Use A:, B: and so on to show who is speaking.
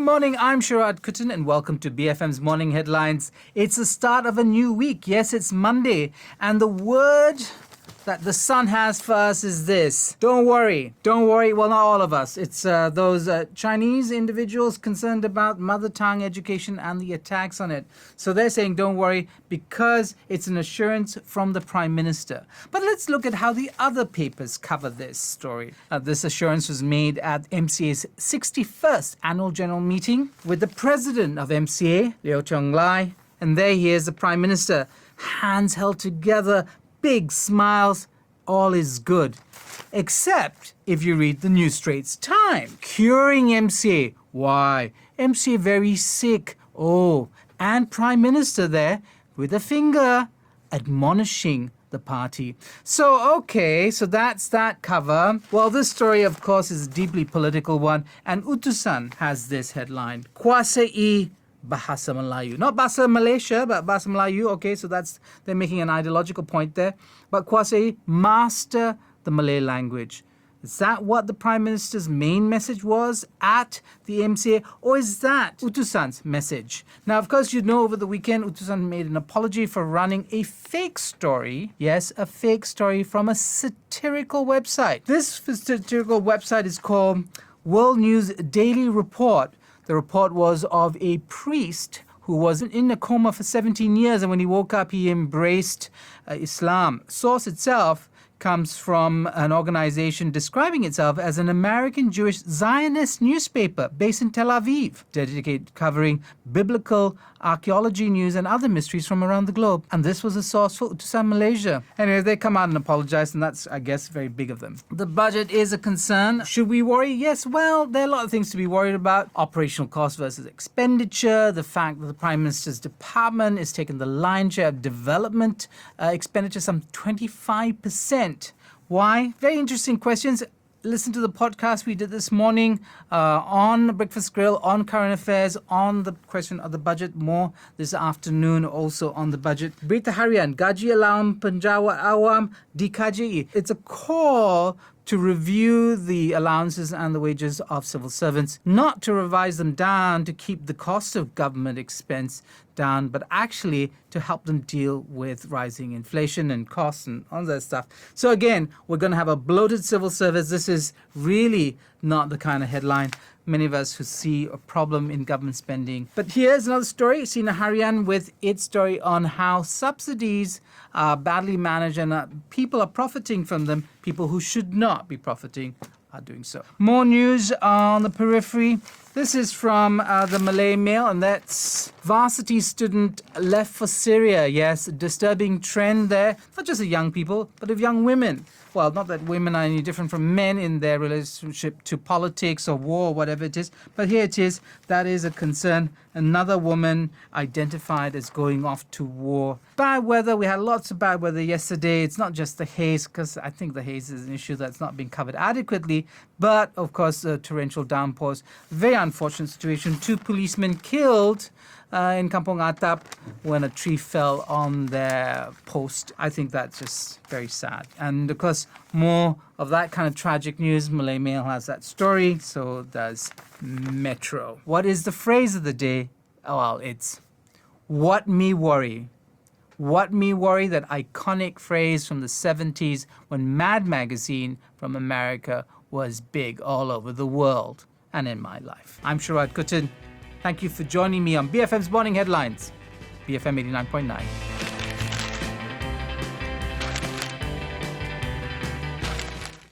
A: morning, I'm Sharaad Kuttan and welcome to BFM's Morning Headlines. It's the start of a new week. Yes, it's Monday. And the word that the sun has for us is this. Don't worry. Don't worry. Well, not all of us. It's those Chinese individuals concerned about mother tongue education and the attacks on it. So they're saying don't worry because it's an assurance from the Prime Minister. But let's look at how the other papers cover this story. This assurance was made at MCA's 61st annual general meeting with the president of MCA, Liu Chonglai. And there he is, the Prime Minister, hands held together, big smiles, all is good. Except if you read the New Straits Times. Curing MCA. Why? MCA very sick. Oh, and Prime Minister there with a finger admonishing the party. So that's that cover. Well, this story, of course, is a deeply political one. And Utusan has this headline. Kuasai Bahasa Melayu. Not Bahasa Malaysia, but Bahasa Melayu. Okay, so they're making an ideological point there. But Kuasai, master the Malay language. Is that what the Prime Minister's main message was at the MCA? Or is that Utusan's message? Now, of course, you know over the weekend, Utusan made an apology for running a fake story. Yes, a fake story from a satirical website. This satirical website is called World News Daily Report. The report was of a priest who was in a coma for 17 years, and when he woke up, he embraced Islam. Source itself comes from an organization describing itself as an American Jewish Zionist newspaper based in Tel Aviv, dedicated covering biblical, archaeology news and other mysteries from around the globe. And this was a source for Utusan Malaysia. Anyway, they come out and apologize, and that's, I guess, very big of them. The budget is a concern. Should we worry? Yes, well, there are a lot of things to be worried about. Operational cost versus expenditure, the fact that the Prime Minister's department is taking the lion's share of development expenditure, some 25%. Why? Very interesting questions. Listen to the podcast we did this morning on Breakfast Grill, on current affairs, on the question of the budget. More this afternoon also on the budget. Berita Harian, Gaji Alam Penjawat Awam dikaji. It's a call to review the allowances and the wages of civil servants, not to revise them down to keep the cost of government expense down, but actually to help them deal with rising inflation and costs and all that stuff. So again, we're going to have a bloated civil service. This is really not the kind of headline many of us who see a problem in government spending. But here's another story, Sina Harian with its story on how subsidies are badly managed and people are profiting from them. People who should not be profiting are doing so. More news on the periphery. This is from the Malay Mail, and that's varsity student left for Syria. Yes, a disturbing trend there, not just of young people, but of young women. Well, not that women are any different from men in their relationship to politics or war or whatever it is, but here it is. That is a concern. Another woman identified as going off to war. Bad weather. We had lots of bad weather yesterday. It's not just the haze, because I think the haze is an issue that's not being covered adequately, but of course, torrential downpours. Very unfortunate situation. 2 policemen killed in Kampong Atap when a tree fell on their post. I think that's just very sad. And of course, more of that kind of tragic news. Malay Mail has that story, so does Metro. What is the phrase of the day? Oh, well, it's what me worry. What me worry, that iconic phrase from the 70s when Mad Magazine from America was big all over the world and in my life. I'm Sharaad Kuttan. Thank you for joining me on BFM's Morning Headlines, BFM 89.9.